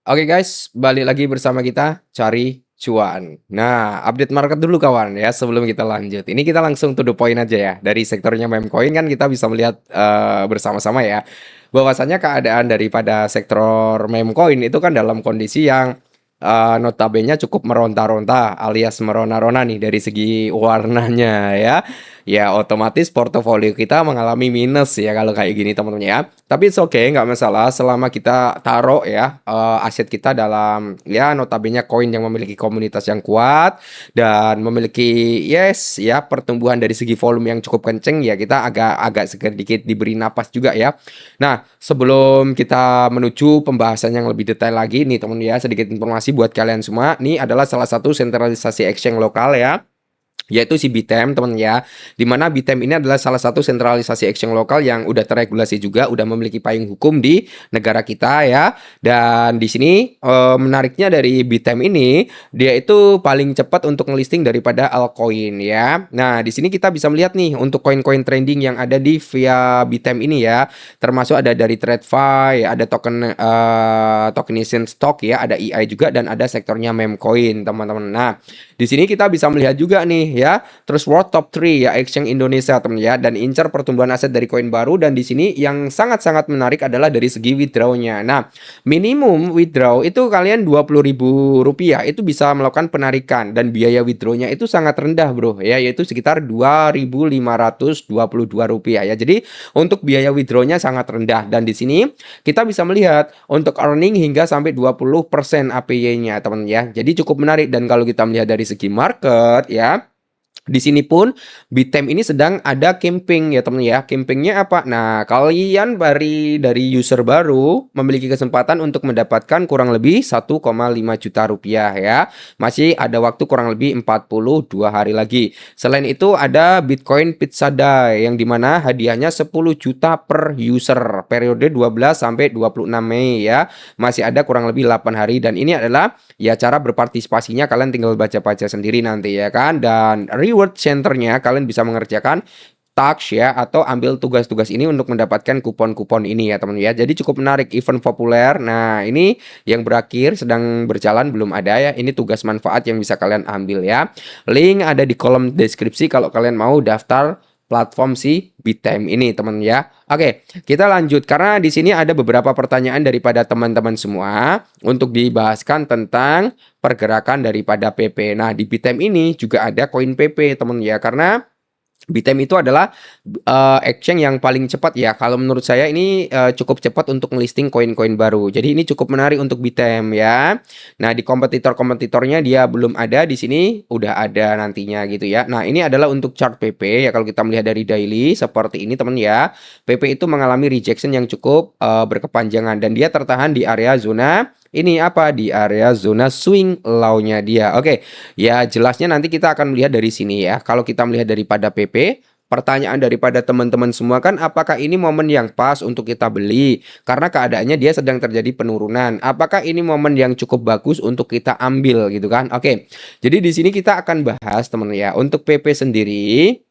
Oke guys, balik lagi bersama kita cari cuan. Nah, update market dulu kawan ya sebelum kita lanjut. Ini kita langsung to the point aja ya. Dari sektornya meme coin kan kita bisa melihat bersama-sama ya bahwasanya keadaan daripada sektor meme coin itu kan dalam kondisi yang notabene cukup meronta-ronta alias merona-rona nih dari segi warnanya ya. Ya otomatis portofolio kita mengalami minus ya kalau kayak gini teman-teman ya. Tapi it's okay, nggak masalah selama kita taruh ya aset kita dalam ya notabene koin yang memiliki komunitas yang kuat dan memiliki yes ya pertumbuhan dari segi volume yang cukup kenceng ya kita agak sedikit diberi napas juga ya. Nah, sebelum kita menuju pembahasan yang lebih detail lagi nih teman ya, sedikit informasi buat kalian semua. Ini adalah salah satu sentralisasi exchange lokal ya, yaitu si Bitem teman ya, dimana Bitem ini adalah salah satu sentralisasi exchange lokal yang udah terregulasi juga, udah memiliki payung hukum di negara kita ya. Dan di sini menariknya dari Bitem ini, dia itu paling cepat untuk ngelisting daripada altcoin ya. Nah, di sini kita bisa melihat nih untuk koin-koin trending yang ada di via Bitem ini ya, termasuk ada dari TradFi, ada tokenization stock ya, ada EI juga dan ada sektornya meme coin teman-teman. Nah, di sini kita bisa melihat juga nih ya, terus world top 3 ya exchange Indonesia teman ya, dan incar pertumbuhan aset dari koin baru. Dan di sini yang sangat-sangat menarik adalah dari segi withdrawnya. Nah, minimum withdraw itu kalian Rp20.000 itu bisa melakukan penarikan dan biaya withdrawnya itu sangat rendah bro ya, yaitu sekitar Rp2.522 ya. Jadi untuk biaya withdrawnya sangat rendah dan di sini kita bisa melihat untuk earning hingga sampai 20% APY-nya teman ya. Jadi cukup menarik. Dan kalau kita melihat dari segi market ya, di sini pun Bitem ini sedang ada camping ya teman ya. Campingnya apa? Nah, kalian dari user baru memiliki kesempatan untuk mendapatkan kurang lebih 1,5 juta rupiah ya. Masih ada waktu kurang lebih 42 hari lagi. Selain itu ada Bitcoin Pizza Day yang dimana hadiahnya 10 juta per user periode 12 sampai 26 Mei ya. Masih ada kurang lebih 8 hari dan ini adalah ya cara berpartisipasinya kalian tinggal baca-baca sendiri nanti ya kan. Dan reward centernya kalian bisa mengerjakan task ya atau ambil tugas-tugas ini untuk mendapatkan kupon-kupon ini ya teman ya. Jadi cukup menarik, event populer. Nah, ini yang berakhir sedang berjalan belum ada ya. Ini tugas manfaat yang bisa kalian ambil ya. Link ada di kolom deskripsi kalau kalian mau daftar platform si Bitem ini teman ya. Oke, kita lanjut karena di sini ada beberapa pertanyaan daripada teman-teman semua untuk dibahaskan tentang pergerakan daripada PP. Nah, di Bitem ini juga ada koin PP teman ya, karena Bitem itu adalah exchange yang paling cepat ya. Kalau menurut saya ini cukup cepat untuk ngelisting koin-koin baru. Jadi ini cukup menarik untuk Bitem ya. Nah, di kompetitor-kompetitornya dia belum ada, di sini udah ada nantinya gitu ya. Nah, ini adalah untuk chart PP ya, kalau kita melihat dari daily seperti ini teman ya. PP itu mengalami rejection yang cukup berkepanjangan dan dia tertahan di area zona ini apa, di area zona swing low-nya dia. Oke, ya jelasnya nanti kita akan melihat dari sini ya. Kalau kita melihat daripada PP, pertanyaan daripada teman-teman semua kan, apakah ini momen yang pas untuk kita beli? Karena keadaannya dia sedang terjadi penurunan. Apakah ini momen yang cukup bagus untuk kita ambil gitu kan? Oke. Jadi di sini kita akan bahas teman ya. Untuk PP sendiri,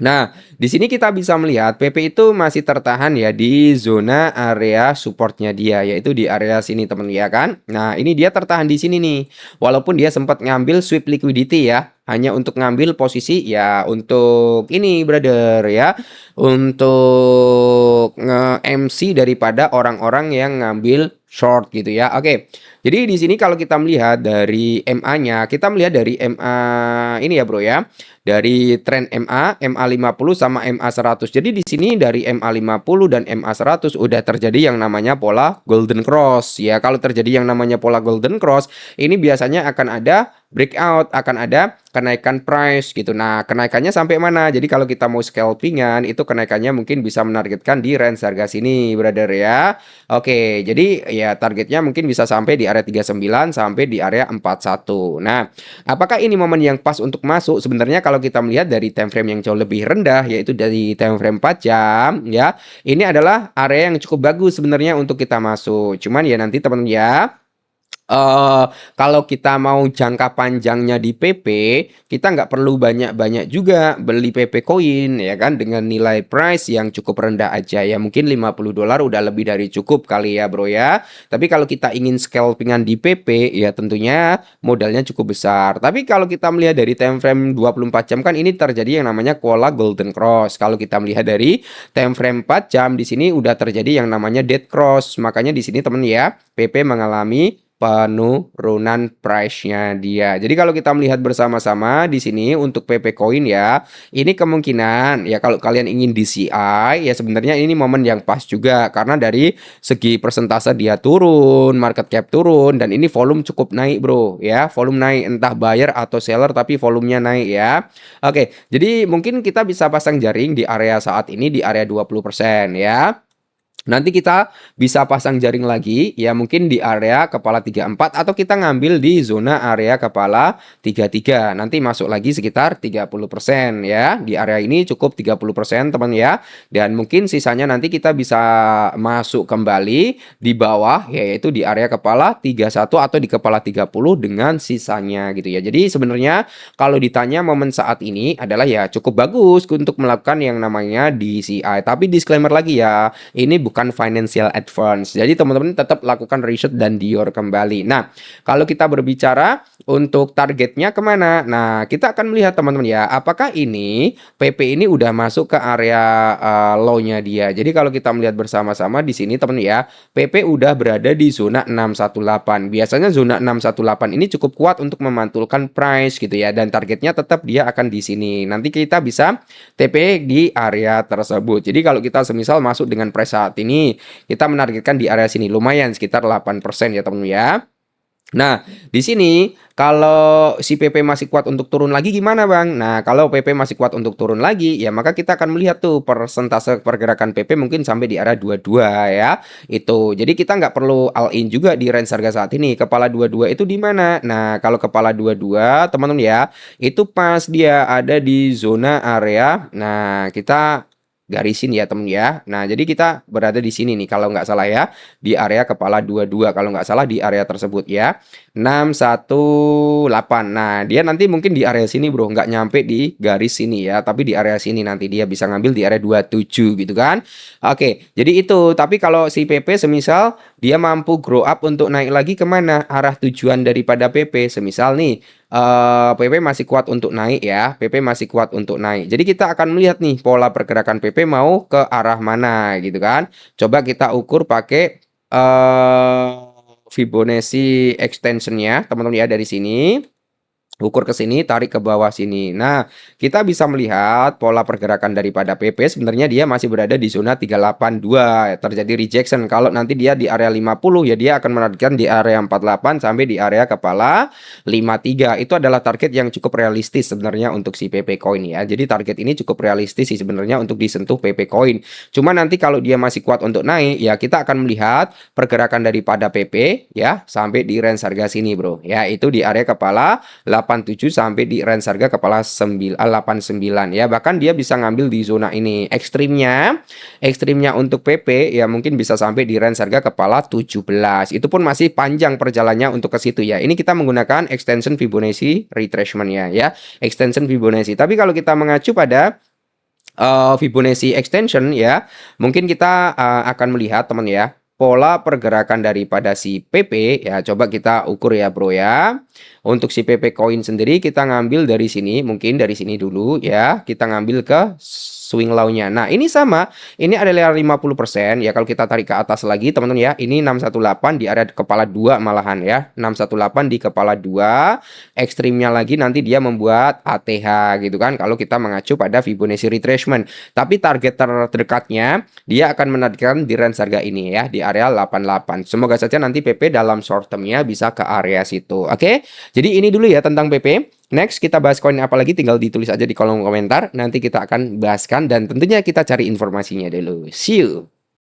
nah, di sini kita bisa melihat PP itu masih tertahan ya di zona area supportnya dia, yaitu di area sini teman ya kan. Nah, ini dia tertahan di sini nih. Walaupun dia sempat ngambil sweep liquidity ya, hanya untuk ngambil posisi ya untuk ini brother ya, untuk nge-MC daripada orang-orang yang ngambil short gitu ya. Oke. Jadi di sini kalau kita melihat dari MA-nya, kita melihat dari MA ini ya bro ya. Dari tren MA, MA50 sama MA100. Jadi di sini dari MA50 dan MA100 udah terjadi yang namanya pola golden cross ya. Kalau terjadi yang namanya pola golden cross, ini biasanya akan ada breakout, akan ada kenaikan price gitu. Nah, kenaikannya sampai mana? Jadi kalau kita mau scalpingan, itu kenaikannya mungkin bisa menargetkan di range harga sini, brother ya. Oke, jadi ya targetnya mungkin bisa sampai di area 39 sampai di area 41. Nah, apakah ini momen yang pas untuk masuk? Sebenarnya kalau kita melihat dari time frame yang jauh lebih rendah, yaitu dari time frame 4 jam ya, ini adalah area yang cukup bagus sebenarnya untuk kita masuk. Cuman ya nanti teman ya, Kalau kita mau jangka panjangnya di PP, kita nggak perlu banyak-banyak juga beli PP koin ya kan dengan nilai price yang cukup rendah aja ya mungkin $50 udah lebih dari cukup kali ya bro ya. Tapi kalau kita ingin scalpingan di PP ya tentunya modalnya cukup besar. Tapi kalau kita melihat dari time frame 24 jam kan ini terjadi yang namanya pola golden cross. Kalau kita melihat dari time frame 4 jam di sini udah terjadi yang namanya dead cross. Makanya di sini teman ya, PP mengalami penurunan price-nya dia. Jadi kalau kita melihat bersama-sama di sini untuk PP Coin ya, ini kemungkinan ya kalau kalian ingin DCI ya sebenarnya ini momen yang pas juga karena dari segi persentase dia turun, market cap turun dan ini volume cukup naik bro ya, volume naik entah buyer atau seller tapi volumenya naik ya. Oke, jadi mungkin kita bisa pasang jaring di area saat ini di area 20% ya. Nanti kita bisa pasang jaring lagi ya mungkin di area kepala 34 atau kita ngambil di zona area kepala 33. Nanti masuk lagi sekitar 30% ya. Di area ini cukup 30% teman ya. Dan mungkin sisanya nanti kita bisa masuk kembali di bawah yaitu di area kepala 31 atau di kepala 30 dengan sisanya gitu ya. Jadi sebenarnya kalau ditanya momen saat ini adalah ya cukup bagus untuk melakukan yang namanya DCI. Tapi disclaimer lagi ya, ini bukan financial advance. Jadi teman-teman tetap lakukan riset dan dior kembali. Nah, kalau kita berbicara untuk targetnya kemana? Nah, kita akan melihat teman-teman ya, apakah ini PP ini udah masuk ke area low-nya dia. Jadi kalau kita melihat bersama-sama di sini teman ya, PP udah berada di zona 618. Biasanya zona 618 ini cukup kuat untuk memantulkan price gitu ya, dan targetnya tetap dia akan di sini. Nanti kita bisa TP di area tersebut. Jadi kalau kita semisal masuk dengan price saat ini, kita menargetkan di area sini lumayan sekitar 8% ya teman ya. Nah, di sini kalau si PP masih kuat untuk turun lagi gimana Bang? Nah, kalau PP masih kuat untuk turun lagi, ya maka kita akan melihat tuh persentase pergerakan PP mungkin sampai di area 22 ya. Itu. Jadi kita nggak perlu all in juga di range harga saat ini. Kepala 22 itu di mana? Nah, kalau kepala 22 teman-teman ya, itu pas dia ada di zona area. Nah, kita garisin ya temen ya. Nah, jadi kita berada di sini nih kalau nggak salah ya, di area kepala 22 kalau nggak salah di area tersebut ya. 618. Nah, dia nanti mungkin di area sini bro, nggak nyampe di garis sini ya, tapi di area sini nanti dia bisa ngambil di area 27 gitu kan. Oke, jadi itu. Tapi kalau si PP semisal dia mampu grow up untuk naik lagi kemana? Arah tujuan daripada PP semisal nih PP masih kuat untuk naik ya, PP masih kuat untuk naik. Jadi kita akan melihat nih pola pergerakan PP mau ke arah mana gitu kan. Coba kita ukur pakai Fibonacci extensionnya teman-teman ya dari sini. Ukur ke sini, tarik ke bawah sini. Nah, kita bisa melihat pola pergerakan daripada PP sebenarnya dia masih berada di zona 382. Terjadi rejection. Kalau nanti dia di area 50 ya dia akan menargetkan di area 48 sampai di area kepala 53. Itu adalah target yang cukup realistis sebenarnya untuk si PP Coin ya. Jadi target ini cukup realistis sih sebenarnya untuk disentuh PP Coin. Cuma nanti kalau dia masih kuat untuk naik ya kita akan melihat pergerakan daripada PP ya sampai di range harga sini, Bro. Ya, itu di area kepala 87 sampai di range harga kepala 89 ya. Bahkan dia bisa ngambil di zona ini. Ekstrimnya untuk PP ya mungkin bisa sampai di range harga kepala 17. Itu pun masih panjang perjalanannya untuk ke situ ya. Ini kita menggunakan extension Fibonacci retracement ya. Extension Fibonacci. Tapi kalau kita mengacu pada Fibonacci extension ya, mungkin kita akan melihat teman ya pola pergerakan daripada si PP ya, coba kita ukur ya bro ya. Untuk si PP Coin sendiri kita ngambil dari sini, mungkin dari sini dulu ya, kita ngambil ke swing low-nya. Nah, ini sama, ini adalah 50% ya. Kalau kita tarik ke atas lagi teman-teman ya, ini 618 di area kepala 2 malahan ya. 618 di kepala 2. Ekstrimnya lagi nanti dia membuat ATH gitu kan kalau kita mengacu pada Fibonacci retracement. Tapi target terdekatnya dia akan menargetkan di range harga ini ya, di area 88. Semoga saja nanti PP dalam short term-nya bisa ke area situ. Oke. Jadi ini dulu ya tentang PP. Next kita bahas koin apa lagi, tinggal ditulis aja di kolom komentar. Nanti kita akan bahaskan dan tentunya kita cari informasinya dulu. See you.